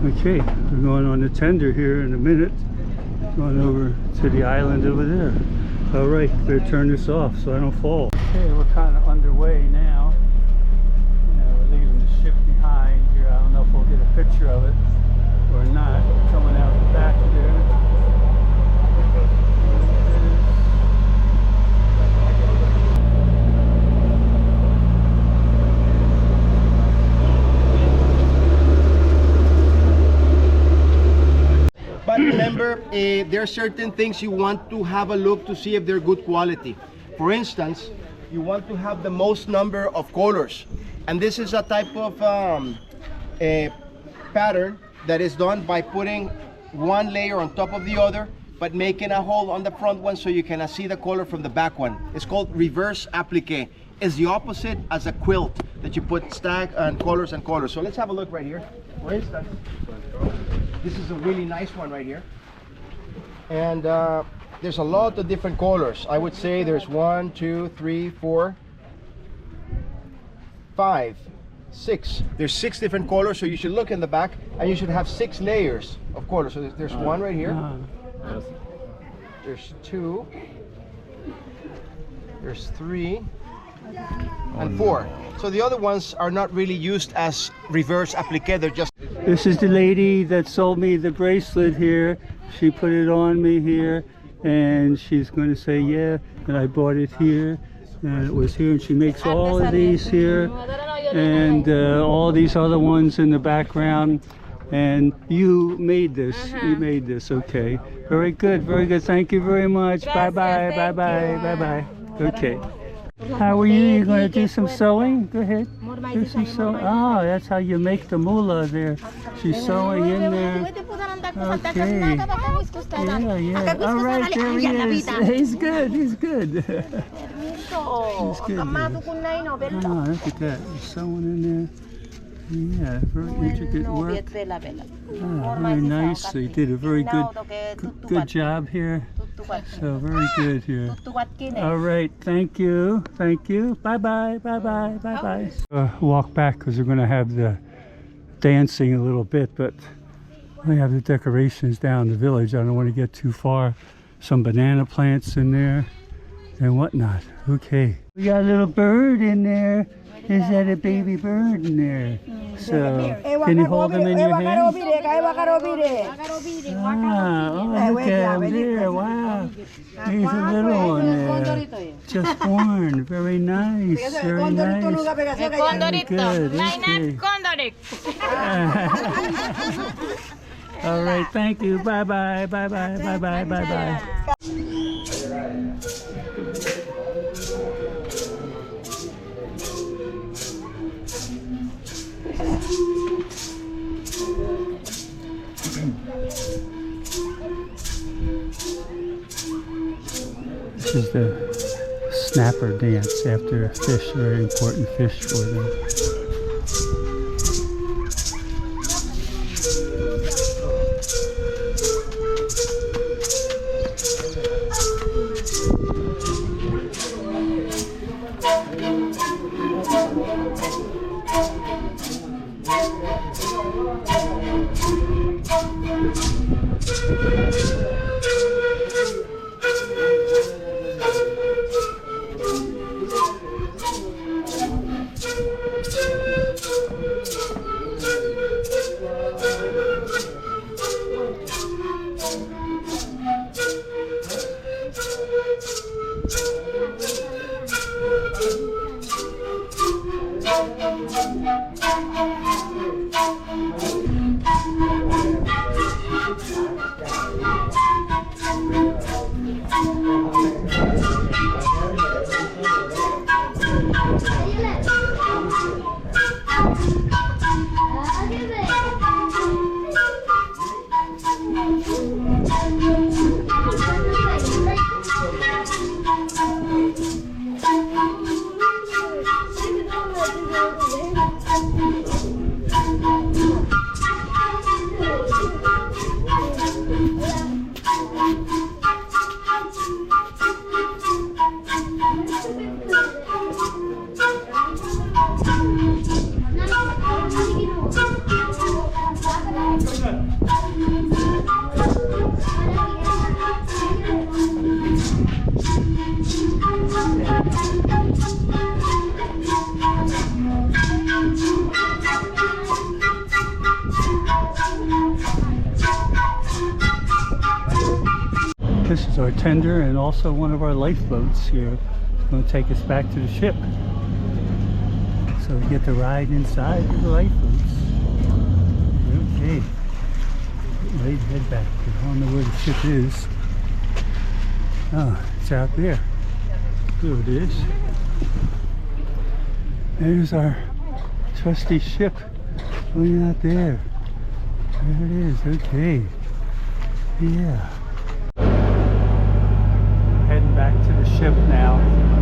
Okay, we're going on the tender here in a minute. Going over to the island over there. All right, better turn this off so I don't fall. Okay, we're kind of underway now. We're leaving the ship behind here. I don't know if we'll get a picture of it or not. Coming out the back there. But remember, there are certain things you want to have a look to see if they're good quality. For instance, you want to have the most number of colors. And this is a type of a pattern that is done by putting one layer on top of the other, but making a hole on the front one so you can see the color from the back one. It's called reverse applique. It's the opposite as a quilt that you put stack and colors and colors. So let's have a look right here. For instance, this is a really nice one right here. And there's a lot of different colors. I would say there's 1, 2, 3, 4, 5, 6. There's 6 different colors, so you should look in the back and you should have 6 layers of colors. So there's one right here. There's 2. There's 3. And 4. So the other ones are not really used as reverse applique. They're just... This is the lady that sold me the bracelet here. She put it on me here, and she's going to say, yeah, and I bought it here, and it was here, and she makes all of these here, and all these other ones in the background. And you made this. You made this. Okay. Very good. Very good. Thank you very much. Bye-bye. Bye-bye. Bye-bye. Okay. How are you? You going to do some sewing? Go ahead. Do some sewing. Oh, that's how you make the moolah there. She's sewing in there. Okay. Yeah, yeah. All right, there he is. He's good. He's good. He's good. Oh, look at that. He's sewing in there. Yeah, very intricate work. Oh, very nice. They did a very good job here. So very good here. All right, thank you. Thank you. Bye-bye. Bye-bye. Bye-bye. Walk back because we're going to have the dancing a little bit, but we have the decorations down the village. I don't want to get too far. Some banana plants in there and whatnot. Okay. We got a little bird in there. Is that a baby bird in there? So, can you hold him in your hand? Ah, oh, look at him there. Wow. He's a little one there. Just born. Very nice. Very nice. Very good. Okay. All right. Thank you. Bye-bye. Bye-bye. Bye-bye. Bye-bye. This is the snapper dance after a fish, very important fish for them. our tender and also one of our lifeboats here. It's going to take us back to the ship. So we get to ride inside the lifeboats. Okay. Ready to head back. I don't know where the ship is. Oh, it's out there. There it is. There's our trusty ship going out there. There it is. Okay. Yeah. Heading back to the ship now.